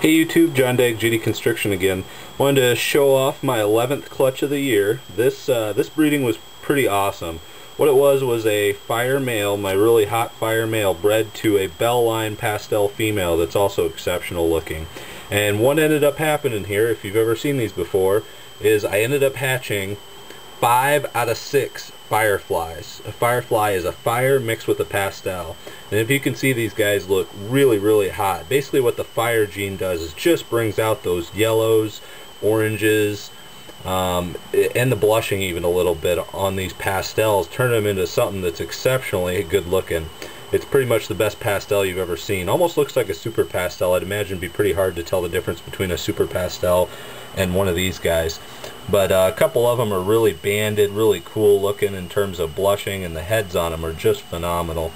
Hey YouTube, John Dag, GD Construction again. Wanted to show off my 11th clutch of the year. This breeding was pretty awesome. What it was a fire male, my really hot fire male, bred to a bell line pastel female that's also exceptional looking. And what ended up happening here, if you've ever seen these before, is I ended up hatching 5 out of 6 fireflies. A firefly is a fire mixed with a pastel. And if you can see, these guys look really hot. Basically what the fire gene does is just brings out those yellows, oranges, and the blushing even a little bit on these pastels, turn them into something that's exceptionally good looking. It's pretty much the best pastel you've ever seen. Almost looks like a super pastel. I'd imagine it'd be pretty hard to tell the difference between a super pastel and one of these guys. But a couple of them are really banded, really cool looking in terms of blushing, and the heads on them are just phenomenal.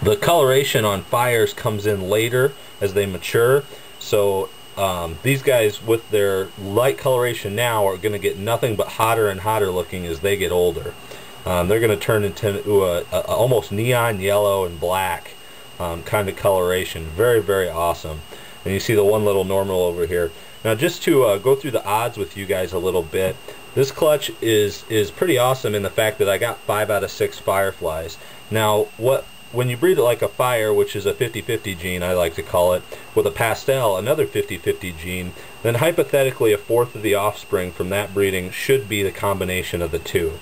The coloration on fires comes in later as they mature, so these guys with their light coloration now are going to get nothing but hotter and hotter looking as they get older. They're going to turn into a almost neon yellow and black kind of coloration. Very awesome. And you see the one little normal over here. Now, just to go through the odds with you guys a little bit, this clutch is pretty awesome in the fact that I got 5 out of 6 fireflies. Now, when you breed it like a fire, which is a 50-50 gene, I like to call it, with a pastel, another 50-50 gene, then hypothetically a fourth of the offspring from that breeding should be the combination of the two.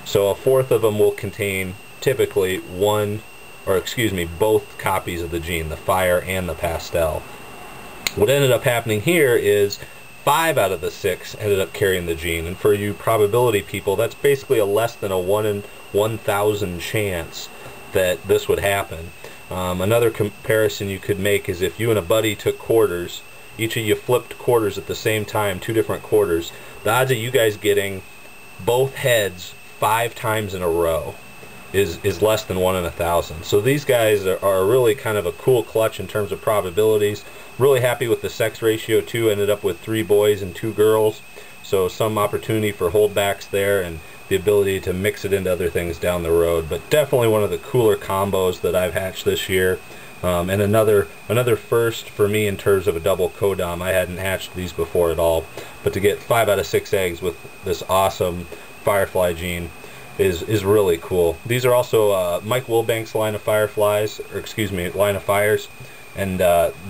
So a fourth of them will contain typically both copies of the gene, the fire and the pastel. What ended up happening here is 5 out of the 6 ended up carrying the gene, and for you probability people, that's basically a less than a 1 in 1,000 chance that this would happen. Another comparison you could make is if you and a buddy took quarters, each of you flipped quarters at the same time, 2 different quarters, the odds of you guys getting both heads 5 times in a row is less than 1 in 1,000. So these guys are really kind of a cool clutch in terms of probabilities. Really happy with the sex ratio too. Ended up with 3 boys and 2 girls. So some opportunity for holdbacks there and the ability to mix it into other things down the road. But definitely one of the cooler combos that I've hatched this year. And another first for me in terms of a double codom. I hadn't hatched these before at all. But to get 5 out of 6 eggs with this awesome firefly gene is really cool. These are also Mike Wilbank's line of fireflies, or excuse me, line of fires, and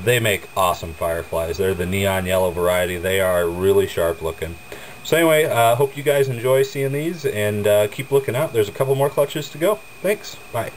they make awesome fireflies. They're the neon yellow variety. They are really sharp looking. So anyway, hope you guys enjoy seeing these, and keep looking out. There's a couple more clutches to go. Thanks. Bye.